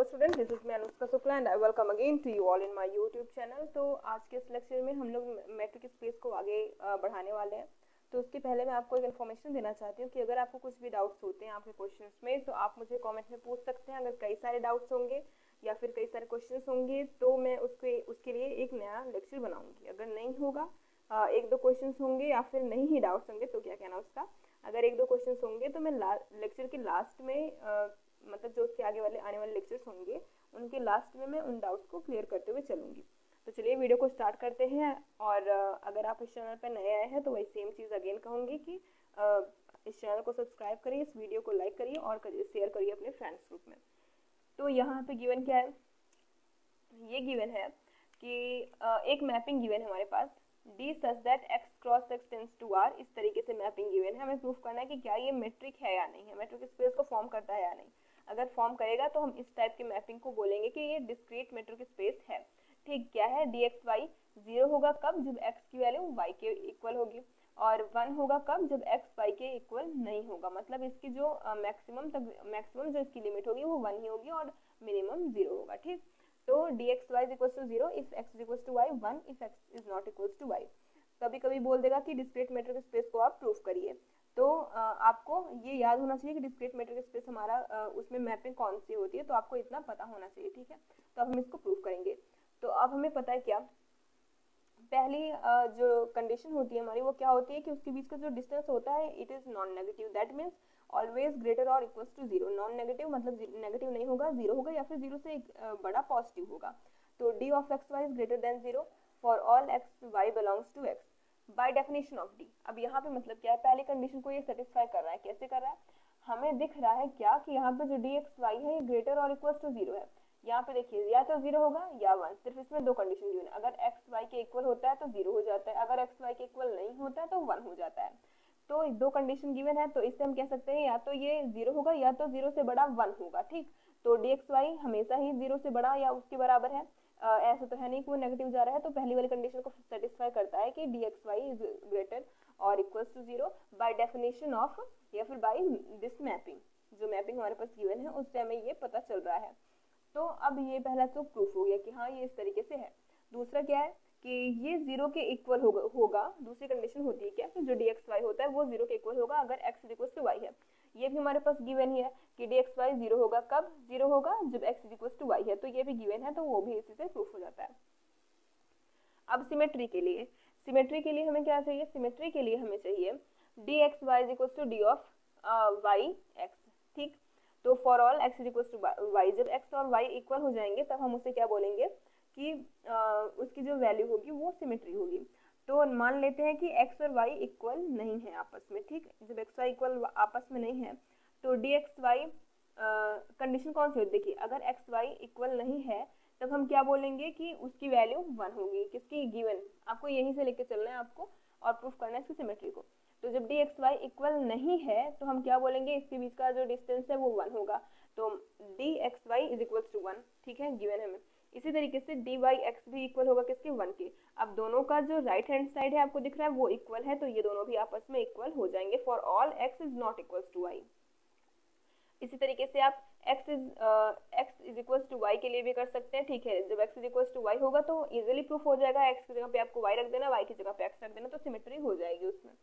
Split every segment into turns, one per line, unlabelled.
Hello student, this is मैं Anushka Shukla and I welcome again to you all in my YouTube channel. तो आज के इस लेक्चर में हम लोग मैट्रिक स्पेस को आगे बढ़ाने वाले हैं। तो उसके पहले मैं आपको एक इन्फॉर्मेशन देना चाहती हूँ कि अगर आपको कुछ भी डाउट्स होते हैं आपके क्वेश्चंस में तो आप मुझे कमेंट में पूछ सकते हैं। अगर कई सारे डाउट्स होंगे या फिर कई सारे क्वेश्चंस होंगे तो मैं उसके लिए एक नया लेक्चर बनाऊंगी। अगर नहीं होगा, एक दो क्वेश्चंस होंगे या फिर नहीं ही डाउट्स होंगे तो क्या कहना उसका, अगर एक दो क्वेश्चंस होंगे तो मैं लेक्चर के लास्ट में मतलब जो उसके आगे वाले आने वाले लेक्चर्स होंगे उनके लास्ट में मैं उन डाउट्स को क्लियर करते हुए चलूंगी। तो चलिए वीडियो को स्टार्ट करते हैं। और अगर आप इस चैनल पर नए आए हैं तो वही सेम चीज़ अगेन कहूँगी कि इस चैनल को सब्सक्राइब करिए, इस वीडियो को लाइक करिए और शेयर करिए अपने फ्रेंड्स ग्रुप में। तो यहाँ पे गिवन क्या है, ये गिवन है कि एक मैपिंग गिवन है हमारे पास D such that X cross X tends to R. इस तरीके से मैपिंग गिवन है, हमें प्रूफ करना है कि क्या ये मेट्रिक है या नहीं है, मैट्रिक स्पेस को फॉर्म करता है या नहीं। अगर फॉर्म करेगा तो हम इस टाइप की मैपिंग को बोलेंगे कि ये डिस्क्रीट मेट्रिक स्पेस है। ठीक, क्या है, डी एक्स वाई 0 होगा कब, जब x की वैल्यू y के इक्वल होगी, और 1 होगा कब, जब x y के इक्वल नहीं होगा। मतलब इसकी जो मैक्सिमम जो इसकी लिमिट होगी वो 1 ही होगी और मिनिमम 0 होगा। ठीक, तो dxy is equals to 0 if x is equals to y, 1 if x is not equals to y। कभी कभी बोल देगा कि डिस्क्रीट मेट्रिक स्पेस को आप प्रूफ करिए। तो आपको ये याद होना चाहिए कि डिस्क्रीट मेट्रिक स्पेस हमारा उसमें मैपिंग कौन सी होती है, तो आपको इतना पता होना चाहिए। ठीक है, तो अब हम इसको प्रूफ करेंगे। तो अब हमें पता है क्या, पहली जो कंडीशन होती है हमारी वो क्या होती है कि उसके बीच का जो डिस्टेंस होता है it is non negative, that means always greater और इक्वल्स टू 0। नॉन नेगेटिव मतलब नेगेटिव नहीं होगा, 0 होगा या फिर 0 से बड़ा पॉजिटिव होगा। तो D of x Y is greater than 0 for all x y belongs to x by definition of d. अब यहाँ पे मतलब क्या है, पहली कंडीशन को ये सेटिस्फाई कर रहा है। कैसे कर रहा है, हमें दिख रहा है क्या कि यहाँ पे जो डी एक्स वाई है ये ग्रेटर और इक्वल्स टू 0 है। यहाँ पे देखिए या तो 0 होगा या 1, सिर्फ इसमें दो कंडीशन गिवन है। अगर एक्स वाई के इक्वल होता है तो 0 हो जाता है, अगर एक्स वाई के इक्वल नहीं होता है तो 1 हो जाता है। तो दो कंडीशन गिवन है, तो इससे हम कह सकते हैं या तो ये 0 होगा या तो 0 से बड़ा 1 होगा। ठीक, तो डी एक्स वाई हमेशा ही 0 से बड़ा या उसके बराबर है। ऐसा तो है नहीं कि वो नेगेटिव जा रहा है, तो पहली वाली कंडीशन को सेटिस्फाई करता है कि D x Y is greater और equals to 0 by definition of या फिर बाय दिस मैपिंग। जो मैपिंग हमारे पास गिवन है उससे हमें ये पता चल रहा है। तो अब ये पहला तो प्रूफ हो गया कि हाँ ये इस तरीके से है। दूसरा क्या है कि ये 0 के इक्वल होगा। दूसरी कंडीशन होती है क्या कि जो dxy होता है वो 0 के इक्वल होगा अगर x is equal to y है। ये भी हमारे पास गिवन ही है कि dxy 0 होगा कब, 0 होगा जब x is equal to y है। तो ये भी गिवन है, तो वो भी इसी से प्रूफ हो जाता है। अब सिमेट्री के लिए हमें क्या चाहिए, सिमेट्री के लिए हमें चाहिए dxy is equal to d of yx। ठीक, तो for all x is equal to y, जब x और y इक्वल हो जाएंगे तब हम उसे क्या बोलेंगे कि उसकी जो वैल्यू होगी वो सिमेट्री होगी। तो मान लेते हैं कि x और y इक्वल नहीं है आपस में। ठीक, जब x y इक्वल आपस में नहीं है तो dxy कंडीशन कौन सी होती है, देखिए अगर x y इक्वल नहीं है तब हम क्या बोलेंगे कि उसकी वैल्यू 1 होगी। किसकी, गिवन, आपको यहीं से लेके चलना है आपको और प्रूफ करना है इसकी सिमेट्री को। तो जब dxy इक्वल नहीं है तो हम क्या बोलेंगे, इसके बीच का जो डिस्टेंस है वो 1 होगा। तो dxy इज इक्वल टू 1। ठीक है, गिवन है हमें। इसी तरीके से dyx भी इक्वल होगा किसके, 1 के। अब दोनों का जो राइट हैंड साइड है आपको दिख रहा है वो इक्वल है, तो ये दोनों भी आपस में इक्वल हो जाएंगे for all x is not equal to y। इसी तरीके से आप x is equal to y के लिए भी कर सकते हैं। ठीक है, जब x is equal to y होगा तो इजीली प्रूफ हो जाएगा, x की जगह पे आपको y रख देना, y की जगह पे x रख देना, तो सिमेट्री हो जाएगी उसमें।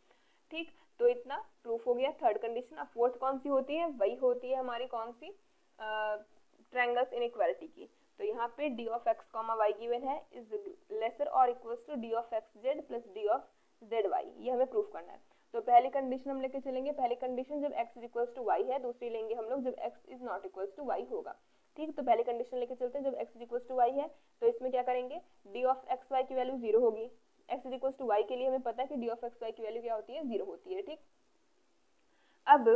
ठीक, तो इतना प्रूफ हो गया थर्ड कंडीशन। अब फोर्थ कौन सी होती है, वही होती है हमारी कौन सी, ट्रायंगल्स इनइक्वालिटी की। तो यहाँ पे D of x comma Y given है इज लेसर और equals to D of X Z plus D of Z Y, ये हमें प्रूफ करना है। तो पहली कंडीशन हम लेके चलेंगे, पहली कंडीशन जब x is equals to y है, दूसरी लेंगे हम लोग जब x is not equals to y होगा। ठीक, तो पहली कंडीशन लेके चलते हैं, जब x is equals to y है तो इसमें क्या करेंगे, d ऑफ एक्स वाई की वैल्यू 0 होगी। x is equals to y के लिए हमें पता है कि d ऑफ एक्स वाई की वैल्यू क्या होती है, 0 होती है। ठीक, अब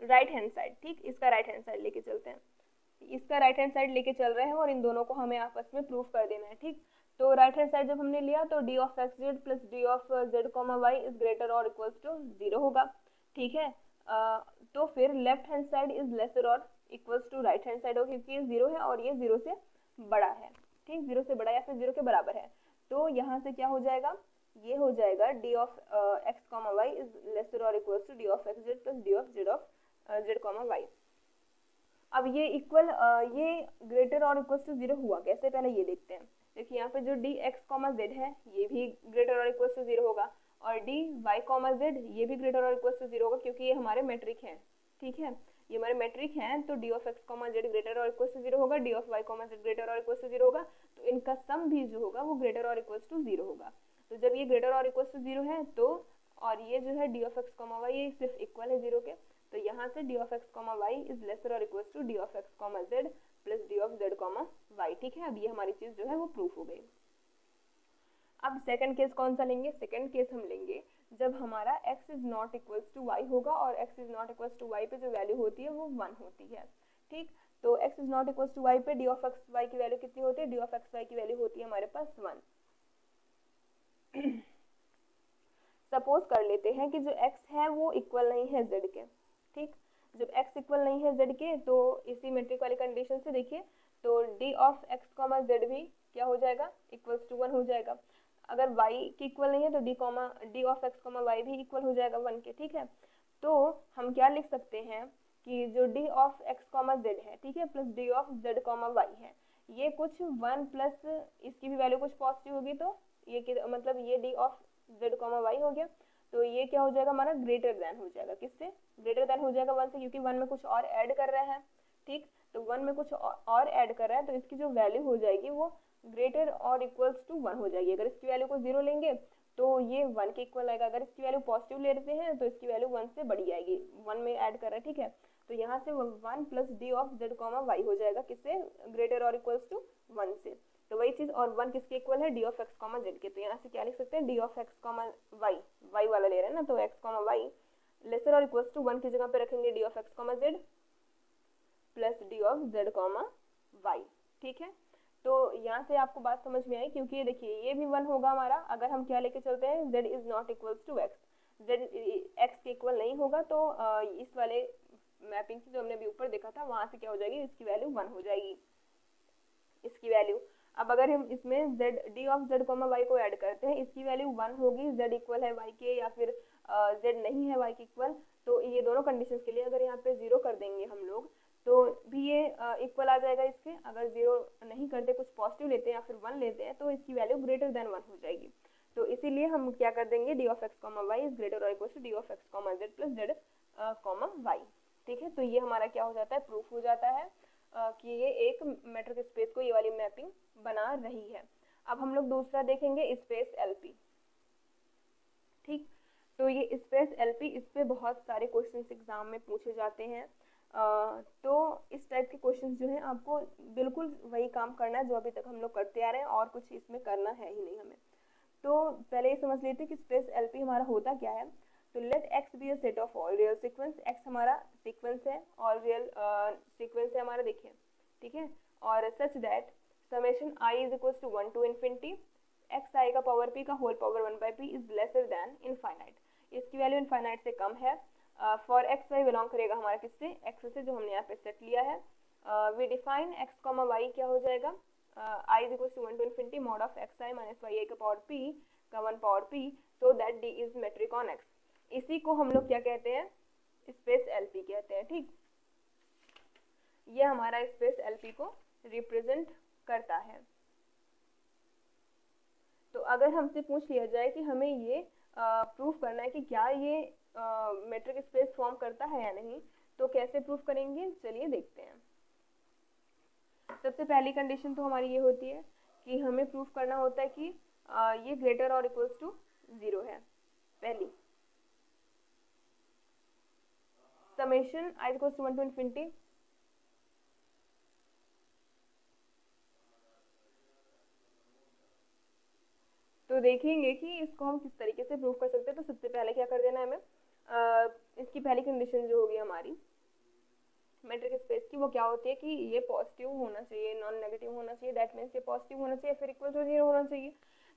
राइट हैंड साइड, ठीक, इसका राइट हैंड साइड लेके चलते हैं। इसका राइट हैंड साइड लेके चल रहे हैं और इन दोनों को हमें आपस में प्रूफ कर देना है। ठीक, तो राइट हैंड साइड जब हमने लिया तो D of X Z plus D of Z comma Y is greater और इक्वल्स टू 0 होगा। ठीक है, तो फिर left hand side is lesser और equals to right hand side होगा, क्योंकि ये 0 है और ये 0 से बड़ा है। ठीक, 0 से बड़ा या फिर 0 के बराबर है। तो यहाँ से क्या हो जाएगा, ये हो जाएगा D of x comma Y is lesser और equals to D of X Z plus D of Z comma Y. अब ये इक्वल ये ग्रेटर और इक्वल टू 0 हुआ कैसे, पहले ये देखते हैं। देखिए यहाँ पे जो डी एक्स कॉमा जेड है ये भी ग्रेटर और इक्वल टू 0 होगा, और डी वाई कॉमा जेड ये भी ग्रेटर और इक्वल टू 0 होगा, क्योंकि ये हमारे मैट्रिक हैं। ठीक है, ये हमारे मैट्रिक हैं, तो D of x comma Z greater और इक्वल टू 0 होगा, D of Y comma Z greater और इक्वल टू 0 होगा, तो इनका सम भी जो होगा वो ग्रेटर और इक्वल टू 0 होगा। तो जब ये ग्रेटर और इक्वल टू 0 है तो, और ये जो है D of x comma Y ये सिर्फ इक्वल है 0 के, तो यहाँ से D of x comma Y is lesser और equal to D of x comma Z plus D of Z comma Y. ठीक है, अब ये हमारी चीज जो है वो प्रूफ हो गई। अब सेकंड केस कौन सा लेंगे, सेकंड केस हम लेंगे जब हमारा x is not equals to y होगा, और x is not equals to y पे जो वैल्यू होती है वो 1 होती है। ठीक, तो x is not equals to y पे डी ऑफ एक्स वाई की वैल्यू कितनी होती है, डी ऑफ एक्स वाई की वैल्यू होती है हमारे पास 1। सपोज कर लेते हैं कि जो x है वो इक्वल नहीं है z के। ठीक, जब x इक्वल नहीं है z के, तो इसी मेट्रिक वाली कंडीशन से देखिए, तो D of x comma Z भी क्या हो जाएगा, इक्वल्स टू 1 हो जाएगा। अगर y की इक्वल नहीं है तो D of x comma Y भी इक्वल हो जाएगा 1 के। ठीक है, तो हम क्या लिख सकते हैं कि जो D of x comma Z है, ठीक है, plus D of Z comma Y है, ये कुछ 1 प्लस इसकी भी वैल्यू कुछ पॉजिटिव होगी, तो ये मतलब ये D of Z comma Y हो गया, तो ये क्या हो जाएगा हमारा ग्रेटर देन हो जाएगा, किससे, ग्रेटर देन हो जाएगा 1 से, क्योंकि 1 में कुछ और ऐड कर रहे हैं। ठीक, तो 1 में कुछ और ऐड कर रहा है, तो इसकी जो वैल्यू हो जाएगी वो ग्रेटर और इक्वल्स टू 1 हो जाएगी। अगर इसकी वैल्यू को 0 लेंगे तो ये 1 के इक्वल आएगा, अगर इसकी वैल्यू पॉजिटिव लेते हैं तो इसकी वैल्यू 1 से बड़ी आएगी, 1 में ऐड कर रहा है। ठीक है, तो यहाँ से 1 plus D of Z comma Y हो जाएगा, किससे, ग्रेटर और इक्वल्स टू 1 से। तो वही चीज, और 1 किसके इक्वल है, D of x comma Z के, तो यहाँ से क्या लिख सकते हैं, D of x comma Y, Y वाला ले रहे हैं ना, तो एक्स कॉमा वाई लेसर और इक्वल्स टू 1 की जगह पे रखेंगे D of x comma Z plus D of Z comma Y. ठीक है, तो यहाँ से आपको बात समझ में आई, क्योंकि ये देखिए ये भी 1 होगा हमारा, अगर हम क्या लेके चलते हैं, z is not equals to x, z x के इक्वल नहीं होगा, तो इस वाले मैपिंग से जो हमने अभी ऊपर देखा था वहां से क्या हो जाएगी, इसकी वैल्यू 1 हो जाएगी, इसकी वैल्यू। अब अगर हम इसमें z D of Z comma Y को ऐड करते हैं, इसकी वैल्यू 1 होगी, z इक्वल है y के, या फिर z नहीं है y के इक्वल, तो ये दोनों कंडीशंस के लिए अगर यहाँ पे 0 कर देंगे हम लोग, तो भी ये इक्वल आ जाएगा इसके। अगर 0 नहीं करते, कुछ पॉजिटिव लेते हैं या फिर 1 लेते हैं, तो इसकी वैल्यू ग्रेटर देन 1 हो जाएगी। तो इसीलिए हम क्या कर देंगे, D of x comma Y is greater और equal to D of x comma Z plus Z comma Y. ठीक है, तो ये हमारा क्या हो जाता है, प्रूफ हो जाता है कि ये एक मैट्रिक स्पेस को ये वाली मैपिंग बना रही है। अब हम लोग दूसरा देखेंगे, स्पेस एलपी। ठीक, तो ये स्पेस एलपी, इस पे बहुत सारे क्वेश्चंस एग्जाम में पूछे जाते हैं। तो इस टाइप के क्वेश्चंस जो हैं आपको बिल्कुल वही काम करना है जो अभी तक हम लोग करते आ रहे हैं, और कुछ इसमें करना है ही नहीं हमें। तो पहले ये समझ लेते हैं कि स्पेस एलपी हमारा होता क्या है। तो let X be a set of all real sequence, X हमारा सीक्वेंस है, ऑल रियल सीक्वेंस है हमारा, देखिए। ठीक है, और such that summation I is equal to 1 to infinity X I का पावर पी का whole power 1 by P is lesser than infinite, इसकी वैल्यू इनफाइनाइट से कम है। फॉर एक्स वाई बिलोंग करेगा हमारा किससे, एक्स से, जो हमने यहाँ पे सेट लिया है। We define X comma Y क्या हो जाएगा, I is equal to 1 to infinity mod of X I minus Y आई का पावर पी का 1 power P, so that D is metric on X. इसी को हम लोग क्या कहते हैं, स्पेस एलपी कहते हैं। ठीक, ये हमारा स्पेस एलपी को रिप्रेजेंट करता है। तो अगर हमसे पूछ लिया जाए कि हमें ये प्रूफ करना है कि क्या ये मैट्रिक स्पेस फॉर्म करता है या नहीं, तो कैसे प्रूफ करेंगे, चलिए देखते हैं। सबसे पहली कंडीशन तो हमारी ये होती है कि हमें प्रूफ करना होता है कि ये ग्रेटर और इक्वल्स टू 0 है। पहली summation I equals to 1 to infinity, तो देखेंगे कि इसको हम किस तरीके से प्रूव कर सकते हैं। तो सबसे पहले क्या कर देना है हमें, इसकी पहली कंडीशन जो होगी हमारी मैट्रिक स्पेस की, वो क्या होती है कि ये पॉजिटिव होना चाहिए, नॉन नेगेटिव होना चाहिए, दैट मीन्स ये पॉजिटिव होना चाहिए, फिर इक्वल टू 0 होना चाहिए।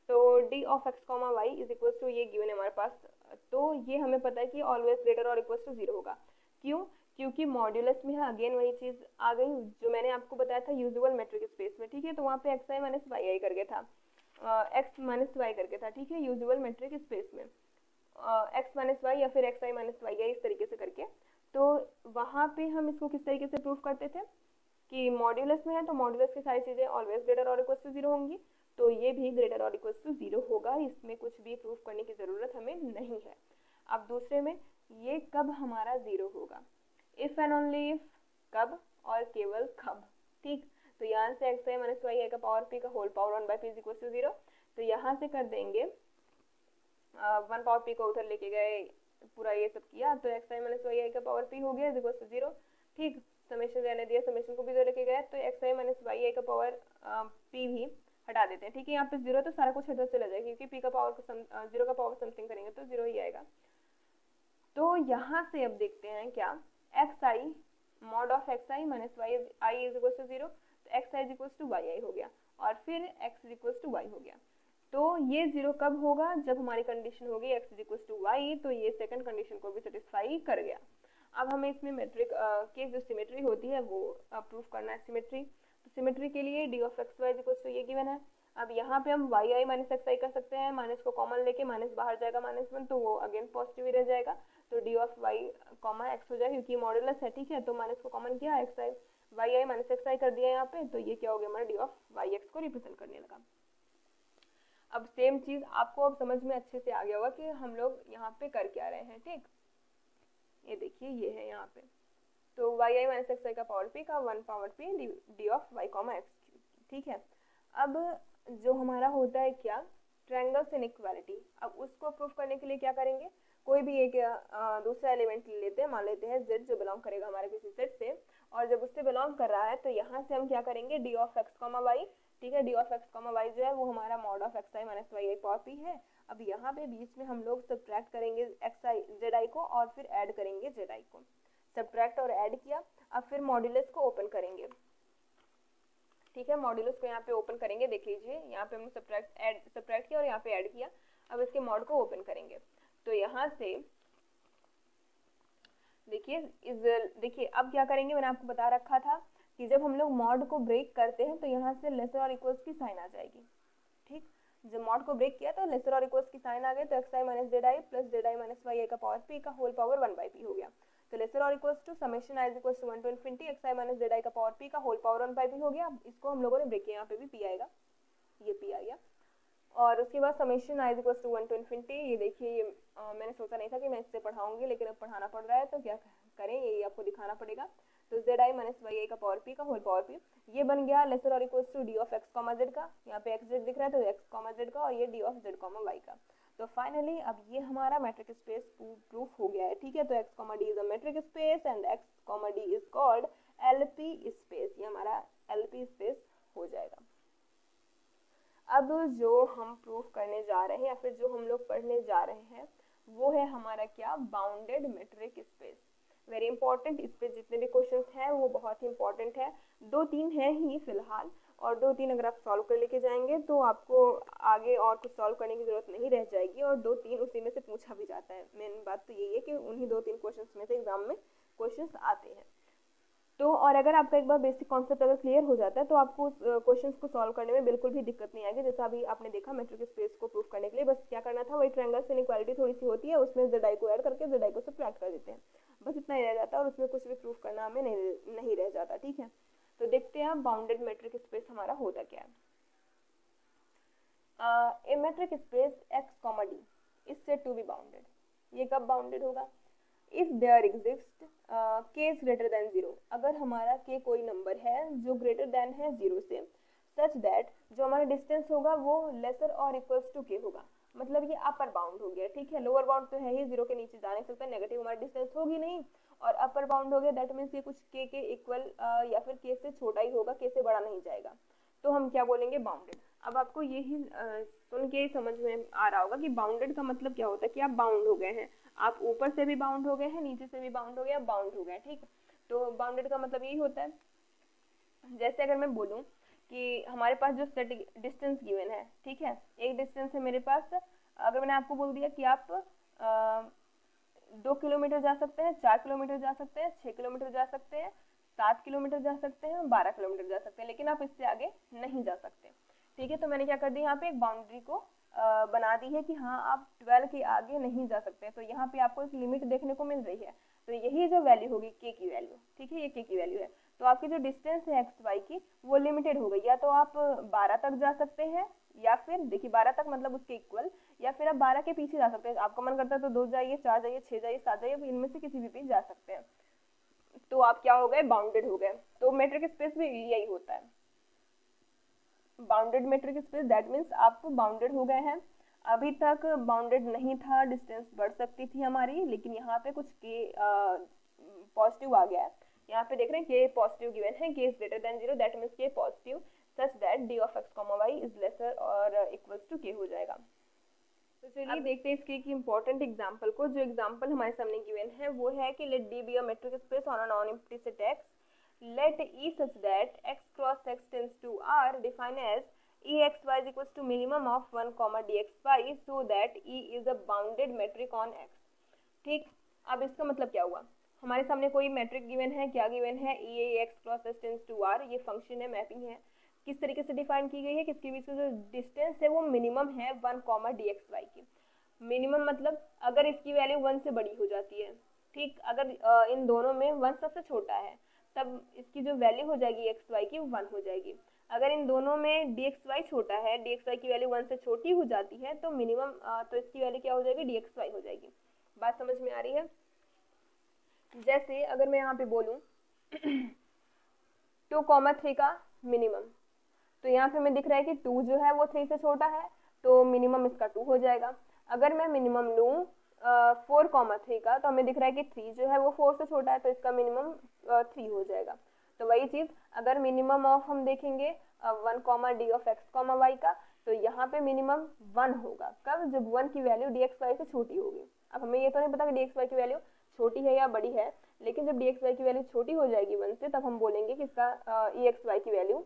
तो D of x comma Y is equal to, ये गिवन है हमारे पास, तो ये हमें पता है कि ऑलवेज ग्रेटर और इक्वल टू 0 होगा। क्यों, क्योंकि मॉड्यूलस में है, अगेन वही चीज आ गई जो मैंने आपको बताया था यूजुअल मैट्रिक स्पेस में। ठीक है, तो वहाँ पे एक्स आई माइनस वाई आई करके था, एक्स माइनस वाई करके था। ठीक है, यूजुअल मैट्रिक स्पेस में एक्स माइनस वाई या फिर एक्स आई माइनस वाई आई इस तरीके से करके, तो वहाँ पे हम इसको किस तरीके से प्रूव करते थे कि मॉड्यूलस में है तो मॉड्यूलस की सारी चीज़ें ऑलवेज ग्रेटर और इक्वल टू जीरो होंगी, तो ये भी ग्रेटर और इक्वल टू जीरो होगा, इसमें कुछ भी प्रूफ करने की ज़रूरत हमें नहीं है। अब दूसरे में ये कब हमारा जीरो होगा, इफ़ एंड ओनली इफ, कब और केवल कब, ठीक। तो यहाँ से एक्स आई माइनस वाई आई का पावर पी का whole power 1/p is equal to zero, तो यहाँ से कर देंगे 1 पावर पी को उधर लेके गए, पूरा ये सब किया तो एक्स आई माइनस वाई आई का पावर पी हो गया इज इक्वल टू जीरो, ठीक। समेशन रहने दिया, समेशन को भी जो लेके गए तो एक्स आई माइनस वाई आई का पावर पी भी हटा देते हैं, ठीक है। यहाँ पे जीरो तो सारा कुछ इधर चला जाएगा क्योंकि पी का पावर जीरो का पावर समथिंग करेंगे तो जीरो ही आएगा। तो यहाँ से अब देखते हैं क्या, X I mod of X I minus Y I is equal to zero, तो x I is equal to Y I हो गया और फिर X is equal to Y हो गया। तो ये जीरो कब होगा, जब हमारी कंडीशन होगी X is equal to Y, तो ये सेकंड कंडीशन को भी सेटिस्फाई कर गया। अब हमें इसमें मेट्रिक की जो सिमेट्री होती है वो प्रूव करना है सिमेट्री। तो सिमेट्री के लिए D of x Y is equal to ये गिवन है। अब यहाँ पे हम Y I minus X I कर सकते हैं, माइनस को कॉमन लेके माइनस बाहर जाएगा -1 तो वो अगेन पॉजिटिव ही रह जाएगा, तो D of Y comma X हो जाएगा क्योंकि मॉड्यूलस है, ठीक है। तो माइनस को कॉमन किया, x I Y I minus X I कर दिया यहाँ पे, तो ये क्या हो गया हमारा डी ऑफ वाई एक्स को रिप्रेजेंट करने लगा। अब सेम चीज आपको अब समझ में अच्छे से आ गया होगा कि हम लोग यहाँ पे कर क्या रहे हैं, ठीक। ये देखिए ये है यहाँ पे, तो Y I minus X I का पावर पी का 1 power P D of Y comma X, ठीक है। अब जो हमारा होता है क्या, ट्रायंगल्स इनइक्वालिटी, अब उसको प्रूफ करने के लिए क्या करेंगे, कोई भी एक दूसरा एलिमेंट ले लेते हैं, मान लेते हैं z जो बिलोंग करेगा हमारे किसी सेट से, और जब उससे बिलोंग कर रहा है तो यहाँ से हम क्या करेंगे, D of x comma Y, ठीक है। D of x comma Y जो है वो हमारा mod of X I minus Y I power P है। अब यहाँ पे बीच में हम लोग सब्ट्रैक्ट करेंगे एक्स आई जेड आई को और फिर ऐड करेंगे जेड आई को, सब्ट्रैक्ट और ऐड किया। अब फिर मॉड्यूलस को ओपन करेंगे, ठीक है। मॉड्यूलस को यहाँ पे ओपन करेंगे, देख लीजिए यहाँ पे हमने सब्ट्रैक्ट किया और यहाँ पे ऐड किया। अब इसके मॉड को ओपन करेंगे तो यहाँ से देखिए अब क्या करेंगे, मैंने आपको बता रखा था कि जब हम लोग मॉड को ब्रेक करते हैं तो यहाँ से लेसर और इक्वल्स की साइन आ जाएगी, ठीक। जब मॉड को ब्रेक किया तो लेसर और इक्वल्स की साइन आ गए, तो x I minus z i plus z I minus Y आई का पावर पी का होल पावर 1/p हो गया। तो लेसर और equals to summation I is equals to 1 to infinity x I minus z i का पावर पी का whole power 1/p हो गया। इसको हम लोगों ने ब्रेक किया, यहाँ पे भी पी आएगा, ये पी आ गया। और उसके बाद summation I is equals to 1 to infinity, ये देखिए ये मैंने सोचा नहीं था कि मैं इससे पढ़ाऊंगी, लेकिन अब पढ़ाना पड़ रहा है तो क्या करें, ये आपको दिखाना पड़ेगा। तो जेड आई माइनस वाई आई का पावर पी का होल पावर पी, ये बन गया लेसर और equals to D of x comma Z का, यहाँ पे एक्स जेड दिख रहा है तो एक्स कॉमा जेड का, और ये D of Z comma Y का। तो फाइनली अब ये हमारा मैट्रिक स्पेस प्रूफ हो गया है, ठीक है। तो X comma d is a matric space and x comma d is called LP space, ये हमारा एलपी स्पेस हो जाएगा। अब जो हम प्रूफ करने जा रहे हैं या फिर जो हम लोग पढ़ने जा रहे हैं वो है हमारा क्या, bounded matric space. Very important, इस पे जितने भी क्वेश्चंस हैं वो बहुत ही इंपॉर्टेंट है, 2-3 हैं ही फिलहाल, और 2-3 अगर आप सॉल्व कर लेके जाएंगे तो आपको आगे और कुछ सॉल्व करने की जरूरत नहीं रह जाएगी, और 2-3 उसी में से पूछा भी जाता है। मेन बात तो यही है कि उन्हीं 2-3 क्वेश्चंस में से एग्जाम में क्वेश्चंस आते हैं। तो और अगर आपका एक बार बेसिक कॉन्सेप्ट अगर क्लियर हो जाता है तो आपको उस क्वेश्चंस को सॉल्व करने में बिल्कुल भी दिक्कत नहीं आएगी। जैसा अभी आपने देखा मैट्रिक स्पेस को प्रूफ करने के लिए बस क्या करना था, वही ट्रायंगल्स इनइक्वालिटी थोड़ी सी होती है, उसमें जेड आई को ऐड करके जेड आई को सब्ट्रैक्ट कर देते हैं, बस इतना ही रह जाता है और उसमें कुछ भी प्रूफ करना हमें नहीं रह जाता, ठीक है। तो देखते हैं बाउंडेड मैट्रिक स्पेस हमारा होता क्या है। A metric space x comma d is said to be bounded, ये कब बाउंडेड होगा, if there exist k is greater than 0, अगर हमारा k कोई नंबर है जो ग्रेटर देन है 0 से, सच दैट जो हमारा डिस्टेंस होगा वो लेसर और इक्वल्स टू k होगा, मतलब ये अपर बाउंड हो गया, ठीक है। लोअर बाउंड तो है ही, 0 के नीचे जा नहीं सकता, नेगेटिव हमारा डिस्टेंस होगी नहीं, और अपर बाउंड हो गया, दैट मीन्स ये कुछ k के इक्वल या फिर k से छोटा ही होगा, k से बड़ा नहीं जाएगा, तो हम क्या बोलेंगे, बाउंडेड। अब आपको यही सुन के ही समझ में आ रहा होगा कि बाउंडेड का मतलब क्या होता है, कि आप बाउंड हो गए हैं, आप ऊपर से भी बाउंड हो गए हैं, नीचे से भी बाउंड हो गए, बाउंड हो गए, ठीक। तो बाउंडेड का मतलब यही होता है, जैसे अगर मैं बोलूं कि हमारे पास जो सेट डिस्टेंस गिवन है, ठीक है, एक डिस्टेंस है मेरे पास, अगर मैंने आपको बोल दिया कि आप 2 किलोमीटर जा सकते हैं, 4 किलोमीटर जा सकते हैं, 6 किलोमीटर जा सकते हैं, 7 किलोमीटर जा सकते हैं, 12 किलोमीटर जा सकते हैं, लेकिन आप इससे आगे नहीं जा सकते, ठीक है। तो मैंने क्या कर दी, यहाँ पे एक बाउंड्री को बना दी है कि हाँ आप 12 के आगे नहीं जा सकते, तो यहाँ पे आपको एक लिमिट देखने को मिल रही है। तो यही जो वैल्यू होगी k की वैल्यू, ठीक है, ये k की वैल्यू है। तो आपकी जो डिस्टेंस है एक्स वाई की वो लिमिटेड हो गई, या तो आप 12 तक जा सकते हैं, या फिर देखिए 12 तक मतलब उसके इक्वल, या फिर आप 12 के पीछे जा सकते हैं। आपका मन करता है तो 2 जाइए, 4 जाइए, 6 जाइए, 7 जाइए, इनमें से किसी भी पीछे जा सकते हैं। तो आप क्या हो गए, बाउंडेड हो गए। तो मेट्रिक स्पेस भी यही होता है, bounded metric space, that means आप बाउंडेड हो गए हैं। अभी तक बाउंडेड नहीं था, डिस्टेंस बढ़ सकती थी हमारी, लेकिन यहाँ पे कुछ के पॉजिटिव आ गया है। यहाँ पे देख रहे हैं के पॉजिटिव गिवन है, k is greater than 0, that means k positive such that d of x comma Y is lesser और इक्वल्स टू के हो जाएगा। तो चलिए देखते हैं इसके एक इम्पोर्टेंट एग्जांपल को। जो एग्जांपल हमारे सामने गिवन है वो है कि let D be a metric space on a non empty set X, let E such that x cross x tends to R, define as EXY is equals to minimum of 1 comma DXY so that E is a bounded metric on X। ठीक, अब इसका मतलब क्या हुआ, हमारे सामने कोई matric given है, क्या गिवन है, E x cross x tends to R, ये फंक्शन है, मैपिंग है। किस तरीके से डिफाइन की गई है, किसके बीच में जो डिस्टेंस है वो मिनिमम है 1 कॉमा DXY की। मिनिमम मतलब अगर इसकी वैल्यू 1 से बड़ी हो जाती है, ठीक, अगर इन दोनों में 1 सबसे छोटा है तब इसकी जो वैल्यू हो जाएगी एक्स वाई की 1 हो जाएगी। अगर इन दोनों में डी एक्स वाई छोटा है, डी एक्स वाई की वैल्यू 1 से छोटी हो जाती है तो मिनिमम तो इसकी वैल्यू क्या हो जाएगी, डी एक्स वाई हो जाएगी। बात समझ में आ रही है। जैसे अगर मैं यहाँ पे बोलूँ 2,3 का मिनिमम, तो यहाँ पे हमें दिख रहा है कि 2 जो है वो 3 से छोटा है, तो मिनिमम इसका 2 हो जाएगा। अगर मैं मिनिमम लूँ 4,3 का, तो हमें दिख रहा है कि 3 जो है वो 4 से छोटा है, तो इसका मिनिमम 3 हो जाएगा। तो वही चीज अगर मिनिमम ऑफ हम देखेंगे 1 comma D of x comma Y का, तो यहाँ पे मिनिमम 1 होगा। कब, जब 1 की वैल्यू डी एक्स वाई से छोटी होगी। अब हमें ये तो नहीं पता कि डी एक्स वाई की वैल्यू छोटी है या बड़ी है, लेकिन जब डी एक्स वाई की वैल्यू छोटी हो जाएगी 1 से, तब हम बोलेंगे कि इसका ई एक्स वाई की वैल्यू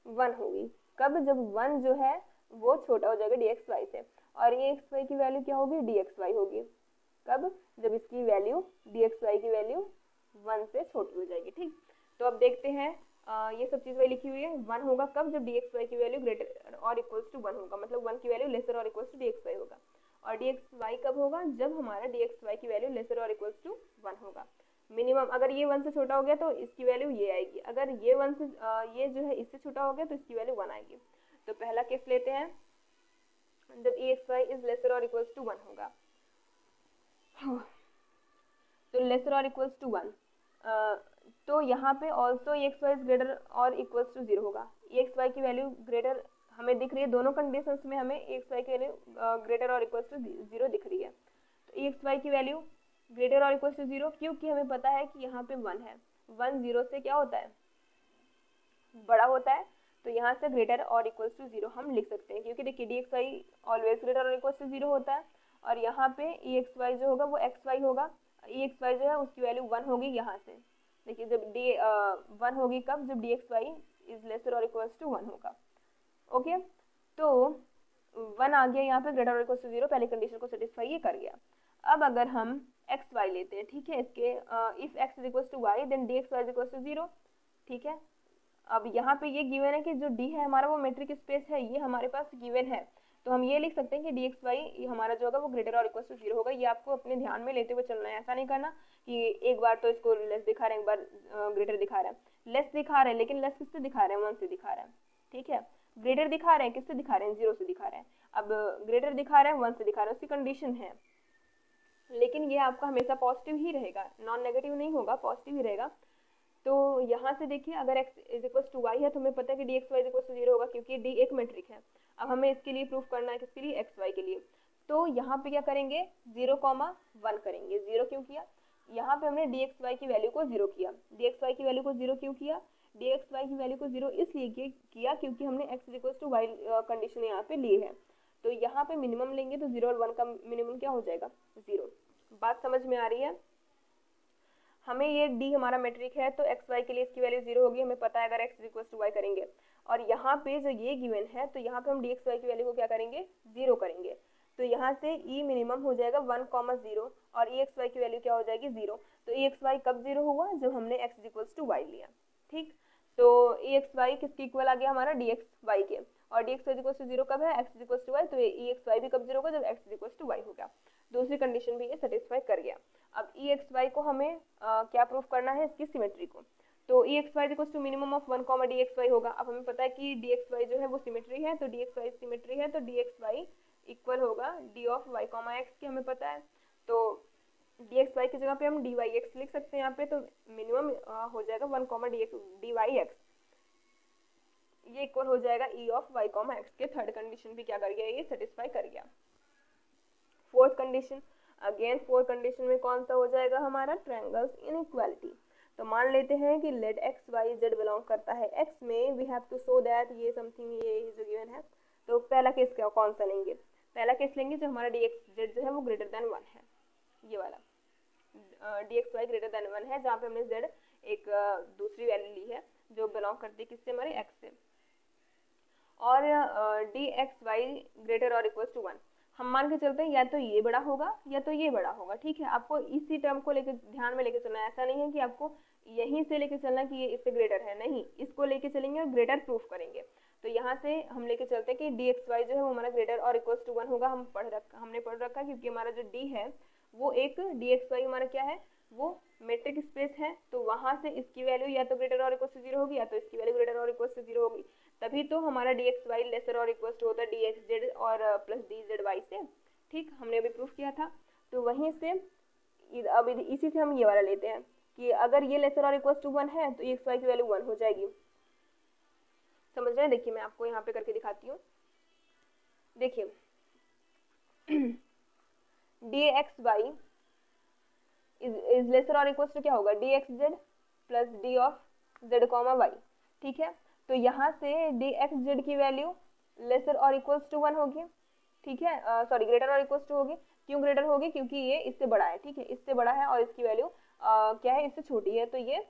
1 होगी। कब, जब 1 जो है वो छोटा हो जाएगा डी एक्स वाई से, और ये एक्स वाई की वैल्यू क्या होगी, डी एक्स वाई होगी। कब, जब इसकी वैल्यू डी एक्स वाई की वैल्यू 1 से छोटी हो जाएगी। ठीक, तो अब देखते हैं ये सब चीज़ वही लिखी हुई है। 1 होगा कब, जब डी एक्स वाई की वैल्यू ग्रेटर और इक्वल्स टू 1 होगा, मतलब 1 की वैल्यू लेसर और equals to D x Y होगा। और डी एक्स वाई कब होगा, जब हमारा डी एक्स वाई की वैल्यू लेसर और इक्वल्स टू 1 होगा। मिनिमम अगर ये 1 से छोटा हो गया तो इसकी वैल्यू ये आएगी, अगर ये 1 से ये जो है इससे छोटा हो गया तो इसकी वैल्यू 1 आएगी। तो पहला केस लेते हैं, जब ई एक्स वाई इज लेसर और इक्वल्स टू 1 होगा, तो लेसर और इक्वल्स टू 1, तो यहाँ पे also E x Y is greater और इक्वल्स टू 0 होगा। ई एक्स वाई की वैल्यू ग्रेटर हमें दिख रही है, दोनों कंडीशंस में हमें ई एक्स वाई की वैल्यू ग्रेटर और इक्वल्स टू 0 दिख रही है। तो ई एक्स वाई की वैल्यू ग्रेटर और इक्वल्स टू 0, क्योंकि हमें पता है कि यहाँ पे 1 है, 1 0 से क्या होता है, बड़ा होता है। तो यहाँ से ग्रेटर और इक्वल्स टू 0 हम लिख सकते हैं, क्योंकि देखिए D x why always greater और इक्वल्स टू 0 होता है। और यहाँ पे ई एक्स वाई जो होगा वो एक्स वाई होगा, ई एक्स वाई जो है उसकी वैल्यू 1 होगी। यहाँ से देखिए जब डी 1 होगी कब, जब D x Y is lesser और इक्वल्स टू 1 होगा। ओके, तो 1 आ गया यहाँ पे, ग्रेटर और इक्वल्स टू 0, पहली कंडीशन को सेटिस्फाई ये कर गया। अब अगर हम एक्स वाई लेते हैं, ठीक है, इसके if X is equals to Y then D x Y is equals to 0, ठीक है। अब यहाँ पे ये गिवन है कि जो डी है हमारा वो मेट्रिक स्पेस है, ये हमारे पास गिवन है, तो हम ये लिख सकते हैं कि डी एक्स वाई हमारा जो होगा वो ग्रेटर और इक्वल टू 0 होगा। ये आपको अपने ध्यान में लेते हुए चलना है, ऐसा नहीं करना कि एक बार तो इसको लेस दिखा रहे हैं, एक बार ग्रेटर दिखा रहे हैं। लेस दिखा रहे हैं, लेकिन लेस किससे दिखा रहे हैं, 1 से दिखा रहे हैं, ठीक है। ग्रेटर दिखा रहे हैं, किससे दिखा रहे हैं, 0 से दिखा रहे हैं। अब ग्रेटर दिखा रहे हैं, 1 से दिखा रहे हैं, उसकी कंडीशन है, लेकिन ये आपका हमेशा पॉजिटिव ही रहेगा, नॉन नेगेटिव नहीं होगा, पॉजिटिव ही रहेगा। तो यहाँ से देखिए अगर x is equal to Y है तो हमें पता है कि D x Y is equal to 0 होगा, क्योंकि डी एक मैट्रिक है। अब हमें इसके लिए प्रूफ करना है, किसके लिए, एक्स वाई के लिए। तो यहाँ पे क्या करेंगे, 0,1 करेंगे। 0 क्यों किया, यहाँ पे हमने डी एक्स वाई की वैल्यू को 0 किया। डी एक्स वाई की वैल्यू को 0 क्यों किया, डी एक्स वाई की वैल्यू को 0 इसलिए किया क्योंकि हमने x is equal to Y condition यहाँ पे ली है। तो यहाँ पे मिनिमम लेंगे तो 0 और 1 का मिनिमम क्या हो जाएगा, 0। बात समझ में आ रही है। हमें ये d हमारा मैट्रिक है, तो एक्स वाई के लिए इसकी वैल्यू 0 होगी, हमें पता है अगर x इक्वल टू वाई करेंगे। और यहाँ पे जो ये गिवन है, तो यहाँ पे हम डी एक्स वाई की वैल्यू को क्या करेंगे, 0 करेंगे। तो यहाँ से e मिनिमम हो जाएगा 1,0 और ई एक्स वाई की वैल्यू क्या हो जाएगी, 0। तो ई एक्स वाई कब 0 हुआ, जब हमने x इक्वल टू वाई लिया, ठीक। तो ई एक्स वाई किसके इक्वल आ गया हमारा, डी एक्स वाई के। और D x Y equal to 0 कब है, x इक्वल टू वाई, तो ई एक्स वाई भी कब 0 होगा, जब x इक्वल टू वाई होगा। दूसरी कंडीशन भी ये सेटिस्फाई कर गया। अब ई एक्स वाई को हमें क्या प्रूफ करना है, इसकी सिमेट्री को। तो ई x Y equal to minimum of 1 comma d x Y होगा। अब हमें पता है कि डी एक्स वाई जो है वो सिमेट्री है, तो डी एक्स वाई सिमेट्री है, तो डी एक्स वाई इक्वल होगा D of Y comma X की हमें पता है। तो डी एक्स वाई की जगह पे हम डी वाई एक्स लिख सकते हैं यहाँ पे, तो मिनिमम हो जाएगा 1 कॉमा डी वाई एक्स, ये इक्वल हो जाएगा E of Y comma X के। थर्ड कंडीशन भी क्या कर गया, ये सेटिस्फाई कर गया। Fourth condition, again fourth condition में कौन सा हो जाएगा हमारा, ट्रायंगल्स इनइक्वालिटी। तो मान लेते हैं कि let X Y Z belong करता है एक्स में, we have to show that ये समथिंग ये जो गिवन है। तो पहला केस क्या कौन सा लेंगे, पहला केस लेंगे जो हमारा डी एक्स जेड जो है वो ग्रेटर देन 1 है, ये वाला D x Y greater than 1 है, जहाँ पे हमने जेड एक दूसरी वैल्यू ली है जो बिलोंग करती है किससे, हमारे एक्स से। और डी एक्स वाई ग्रेटर और इक्वल टू 1, हम मान के चलते हैं या तो ये बड़ा होगा या तो ये बड़ा होगा, ठीक है। आपको इसी टर्म को लेकर ध्यान में लेके चलना है, ऐसा नहीं है कि आपको यहीं से लेके चलना कि ये इससे ग्रेटर है, नहीं, इसको लेके चलेंगे और ग्रेटर प्रूफ करेंगे। तो यहाँ से हम लेके चलते हैं कि डी एक्स वाई जो है वो हमारा ग्रेटर और इक्वल टू 1 होगा। हमने पढ़ रखा क्योंकि हमारा जो डी है वो एक डी एक्स वाई हमारा क्या है, वो मेट्रिक स्पेस है, तो वहां से इसकी वैल्यू या तो ग्रेटर और इक्वल टू 0 होगी या तो इसकी वैल्यू ग्रेटर और इक्वल टू 0 होगी, तभी तो हमारा डी एक्स वाई लेसर और इक्वल टू होता है डी एक्स जेड और प्लस डी जेड वाई से, ठीक, हमने अभी प्रूफ किया था। तो वहीं से अब इसी से हम ये वाला लेते हैं कि अगर ये लेसर और इक्वल टू 1 है तो एक्स वाई की वैल्यू 1 हो जाएगी। समझ रहे हैं, देखिए मैं आपको यहाँ पे करके दिखाती हूँ। देखिए D x Y is lesser और इक्वल टू क्या होगा, D x Z plus D of Z comma Y, ठीक है। तो यहाँ से डी एक्स जेड की वैल्यू लेसर और इक्वल टू 1 होगी, ठीक है, सॉरी ग्रेटर और इक्वल टू होगी। क्यों ग्रेटर होगी, क्योंकि ये इससे बड़ा है, ठीक है, इससे बड़ा है और इसकी वैल्यू क्या है, इससे छोटी है, तो ये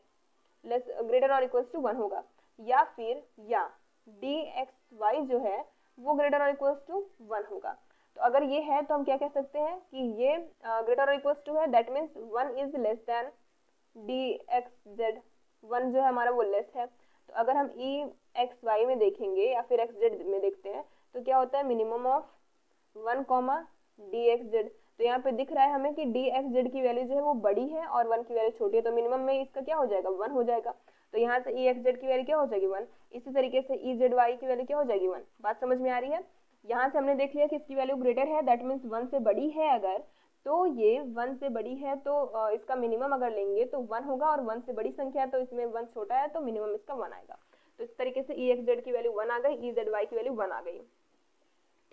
लेस ग्रेटर और इक्वल टू 1 होगा। या फिर या डी एक्स वाई जो है वो ग्रेटर और इक्वल टू 1 होगा। तो अगर ये है तो हम क्या कह सकते हैं कि ये ग्रेटर और इक्वल टू है, that means 1 is less than D x Z, 1 जो है हमारा वो लेस है। तो अगर हम ई एक्स वाई में देखेंगे या फिर एक्स जेड में देखते हैं तो क्या होता है, minimum of 1 comma d x Z. तो यहाँ पे दिख रहा है हमें कि डी एक्स जेड की वैल्यू जो है वो बड़ी है और 1 की वैल्यू छोटी है, तो मिनिमम में इसका क्या हो जाएगा, 1 हो जाएगा। तो यहाँ से ई एक्स जेड की वैल्यू क्या हो जाएगी, 1। इसी तरीके से ई जेड वाई की वैल्यू क्या हो जाएगी, 1। बात समझ में आ रही है। यहाँ से हमने देख लिया कि इसकी वैल्यू ग्रेटर है, दैट मीन्स 1 से बड़ी है, अगर तो ये 1 से बड़ी है तो इसका मिनिमम अगर लेंगे तो 1 होगा, और 1 से बड़ी संख्या है तो इसमें 1 छोटा है तो मिनिमम इसका 1 आएगा। तो इस तरीके से ई एक्स जेड की वैल्यू 1 आ गई, ई जेड वाई की वैल्यू 1 आ गई,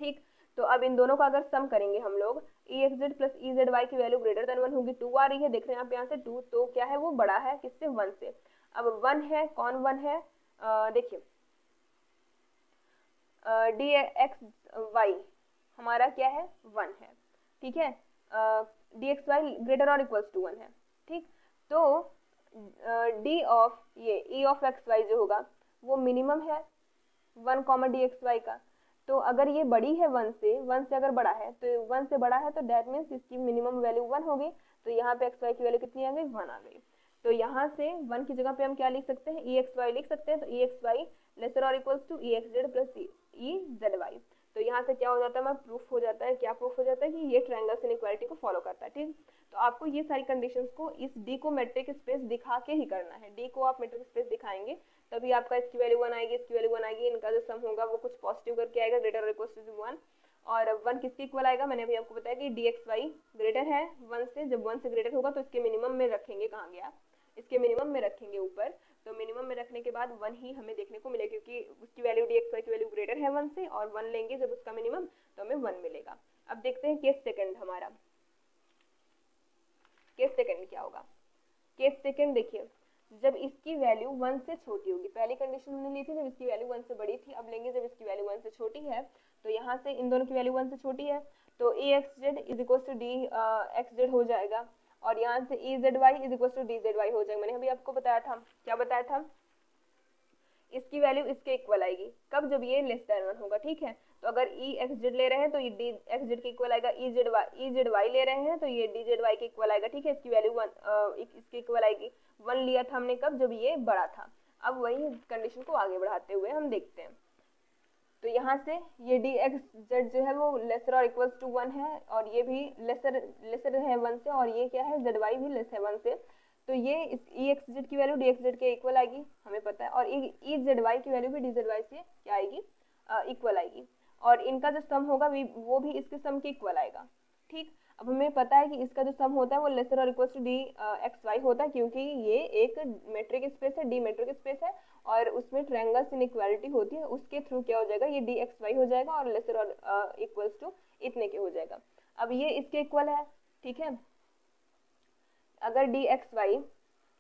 ठीक। तो अब इन दोनों का अगर सम करेंगे हम लोग, e x Z plus E Z y की वैल्यू ग्रेटर देन 1 होगी, 2 आ रही है, देख रहे हैं आप यहाँ से 2, तो क्या है वो बड़ा है किससे, 1 से। अब 1 है, कौन 1 है, देखिए डी एक्स वाई हमारा क्या है, 1 है, ठीक है, डी एक्स वाई ग्रेटर और इक्वल्स टू 1 है, ठीक। तो डी ऑफ ये ई ऑफ एक्स वाई जो होगा वो मिनिमम है 1 कॉमा डी एक्स वाई का। तो अगर ये बड़ी है 1 से अगर बड़ा है तो 1 से बड़ा है, तो दैट मीन्स इसकी मिनिमम वैल्यू 1 होगी। तो यहाँ पे एक्स वाई की वैल्यू कितनी आ गई, 1 आ गई। तो यहाँ से 1 की जगह पे हम क्या लिख सकते हैं, ई एक्स वाई लिख सकते हैं। तो ई एक्स वाई लेसर और equals to E x Z plus E Z Y. तो यहाँ से क्या हो जाता है, हमारा प्रूफ हो जाता है, क्या प्रूफ हो जाता है कि ये ट्रायंगल्स इनइक्वालिटी को फॉलो करता है, ठीक। तो आपको ये सारी कंडीशंस को इस डी को मेट्रिक स्पेस दिखा के ही करना है। डी को आप मेट्रिक स्पेस दिखाएंगे तभी आपका इसकी वैल्यू 1 आएगी, इसकी वैल्यू 1 आएगी, इनका जो सम होगा वो कुछ पॉजिटिव करके आएगा, ग्रेटर और इक्वल टू 1। और 1 किसके इक्वल आएगा, मैंने अभी आपको बताया कि डी एक्स वाई ग्रेटर है 1 से, जब 1 से ग्रेटर होगा तो इसके मिनिमम में रखेंगे, कहाँ गया, इसके मिनिमम में रखेंगे ऊपर। तो मिनिमम में रखने के बाद 1 ही हमें देखने को मिलेगा, क्योंकि उसकी वैल्यू डी एक्स वाई की वैल्यू ग्रेटर है 1 से, और 1 लेंगे जब उसका मिनिमम तो हमें 1 मिलेगा। अब देखते हैं केस सेकंड हमारा, केस सेकंड क्या होगा। केस सेकंड देखिए, जब इसकी वैल्यू 1 से छोटी होगी, पहली कंडीशन हमने ली थी जब इसकी वैल्यू 1 से बड़ी थी, अब लेंगे जब इसकी वैल्यू 1 से छोटी है। तो यहाँ से इन दोनों की वैल्यू 1 से छोटी है, तो a x z is equal to D x z हो जाएगा, और यहाँ से e Z y is equal to d z y हो जाएगा। मैंने अभी आपको बताया था, क्या बताया था, इसकी वैल्यू इसके इक्वल आएगी, कब, जब ये लेस देन 1 होगा, ठीक है। तो अगर ई एक्स जेड ले रहे हैं तो ये डी एक्स जेड के इक्वल आएगा, ई जेड वाई ले रहे हैं तो ये डी जेड वाई के इक्वल आएगा, ठीक है। इसकी वैल्यू 1 इसके इक्वल आएगी। 1 लिया था हमने कब, जब ये बड़ा था। अब वही कंडीशन को आगे बढ़ाते हुए हम देखते हैं। तो यहाँ से ये डी एक्स जेड जो है वो लेसर और इक्वल्स टू 1 है, और ये भी लेसर है 1 से, और ये क्या है जेड वाई भी लेस है 1 से। तो ये इस ई एक्स जेड की वैल्यू डी एक्स जेड के इक्वल आएगी, हमें पता है, और ई जेड वाई की वैल्यू भी डी जेड वाई से क्या आएगी, इक्वल आएगी, और इनका जो सम होगा वो भी इसके सम के इक्वल आएगा। ठीक, अब हमें पता है कि इसका जो सम होता है वो लेसर और equal to D x Y होता है, क्योंकि ये एक मेट्रिक स्पेस है, डी मेट्रिक स्पेस है, और उसमें ट्रायंगल्स इनइक्वालिटी होती है, उसके थ्रू क्या हो जाएगा, ये डी एक्स वाई हो जाएगा, और लेसर और इक्वल्स टू इतने के हो जाएगा। अब ये इसके इक्वल है, ठीक है। अगर D x Y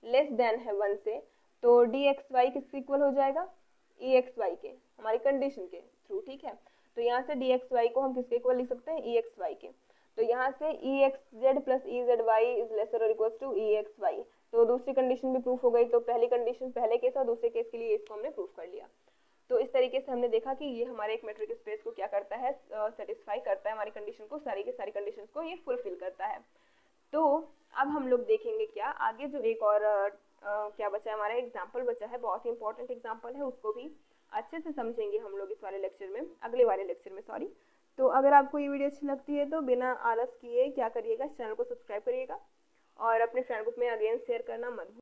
less than है 1 से, तो डी एक्स वाई किसके इक्वल हो जाएगा, ई एक्स वाई के, हमारी कंडीशन के थ्रू, ठीक है। तो यहाँ से डी एक्स वाई को हम किसके इक्वल लिख सकते हैं, ई एक्स वाई के। तो यहाँ से e x Z plus E Z y is lesser और equal to E x y. तो दूसरी कंडीशन भी प्रूफ हो गई, तो पहली कंडीशन पहले केस और दूसरे केस के लिए इसको हमने प्रूफ कर लिया। तो इस तरीके से हमने देखा कि ये हमारे एक मेट्रिक स्पेस को क्या करता है, सेटिस्फाई करता है, हमारी कंडीशन को, सारी की सारी कंडीशन को ये फुलफिल करता है। तो अब हम लोग देखेंगे क्या आगे, जो एक और क्या बचा है, हमारा एग्जाम्पल बचा है, बहुत ही इंपॉर्टेंट एग्जाम्पल है, उसको भी अच्छे से समझेंगे हम लोग इस वाले लेक्चर में, अगले वाले लेक्चर में, सॉरी। तो अगर आपको ये वीडियो अच्छी लगती है तो बिना आलस किए क्या करिएगा, इस चैनल को सब्सक्राइब करिएगा, और अपने फ्रेंड ग्रुप में अगेन शेयर करना मत